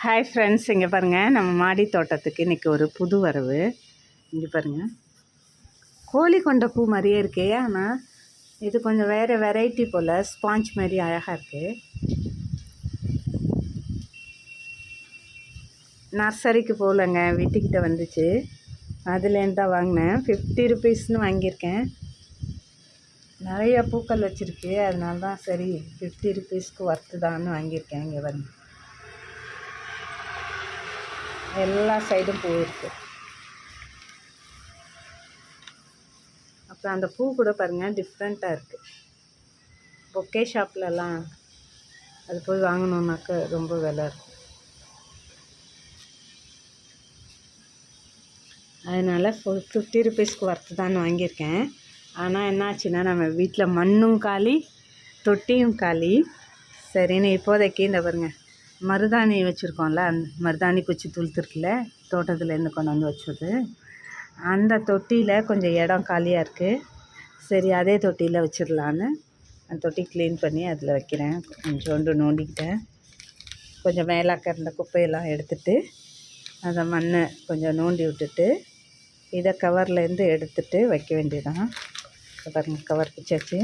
Hi friends, இங்கே பாருங்கள், நம்ம மாடி தோட்டத்துக்கு இன்றைக்கி ஒரு புது வரவு. இங்கே பாருங்கள், கோழி கொண்ட பூ மாதிரியே இருக்கே, ஆனால் இது கொஞ்சம் வேறு வெரைட்டி போல் ஸ்பாஞ்ச் மாதிரி அழகாக இருக்குது. நர்சரிக்கு போகலங்க, வீட்டுக்கிட்ட வந்துச்சு, அதுலேருந்து தான் வாங்கினேன். 50 ருபீஸ்னு வாங்கியிருக்கேன். நிறைய பூக்கள் வச்சுருக்கு, அதனால தான் சரி 50 ருபீஸ்க்கு ஒர்த்து வாங்கியிருக்கேன். இங்கே வந்து எல்லா சைடும் பூ இருக்குது. அப்புறம் அந்த பூ கூட பாருங்கள், டிஃப்ரெண்ட்டாக இருக்குது. பொக்கே ஷாப்லலாம் அது போய் வாங்கணுன்னாக்க ரொம்ப விலை இருக்கும். அதனால் 50 ருபீஸ்க்கு ஒர்த்து தான் வாங்கியிருக்கேன். ஆனால் என்னாச்சுன்னா, நம்ம வீட்டில் மண்ணும் காலி, தொட்டியும் காலி. சரின்னு இப்போதைக்கு இந்த பாருங்கள், மருதாணி வச்சுருக்கோம்ல, அந்த மருதாணி குச்சி துளுத்துருக்குல்ல, தோட்டத்துலேருந்து கொண்டு வந்து வச்சது. அந்த தொட்டியில் கொஞ்சம் இடம் காலியாக இருக்குது. சரி, அதே தொட்டியில் வச்சிடலான்னு அந்த தொட்டி க்ளீன் பண்ணி அதில் வைக்கிறேன். கொஞ்சோண்டு நோண்டிக்கிட்டேன். கொஞ்சம் மேலாக்க இருந்த குப்பையெல்லாம் எடுத்துகிட்டு அதை மண்ணை கொஞ்சம் நோண்டி விட்டுட்டு இதை கவர்லேருந்து எடுத்துகிட்டு வைக்க வேண்டியதான். பாருங்கள், கவர் பிச்சாச்சு.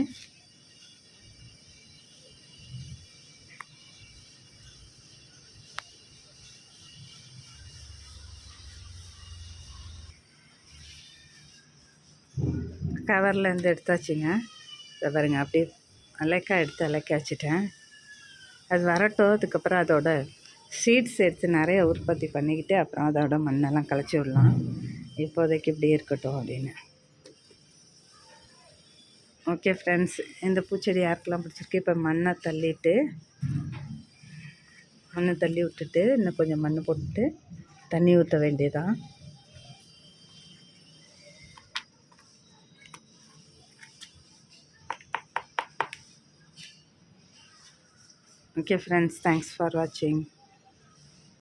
கவர்லேருந்து எடுத்தாச்சுங்க. இதை பாருங்கள், அப்படியே அலைக்காய் எடுத்து அலைக்க வச்சுட்டேன். அது வரட்டும். அதுக்கப்புறம் அதோட சீட்ஸ் எடுத்து நிறைய உற்பத்தி பண்ணிக்கிட்டு அப்புறம் அதோட மண்ணெல்லாம் களைச்சி விடலாம். இப்போதைக்கு இப்படி இருக்கட்டும் அப்படின்னு. ஓகே ஃப்ரெண்ட்ஸ், இந்த பூச்செடி யாருக்கெல்லாம் பிடிச்சிருக்கு? இப்போ மண்ணை தள்ளி விட்டுட்டு இன்னும் கொஞ்சம் மண் போட்டுட்டு தண்ணி ஊற்ற வேண்டியதான். Okay friends, thanks for watching.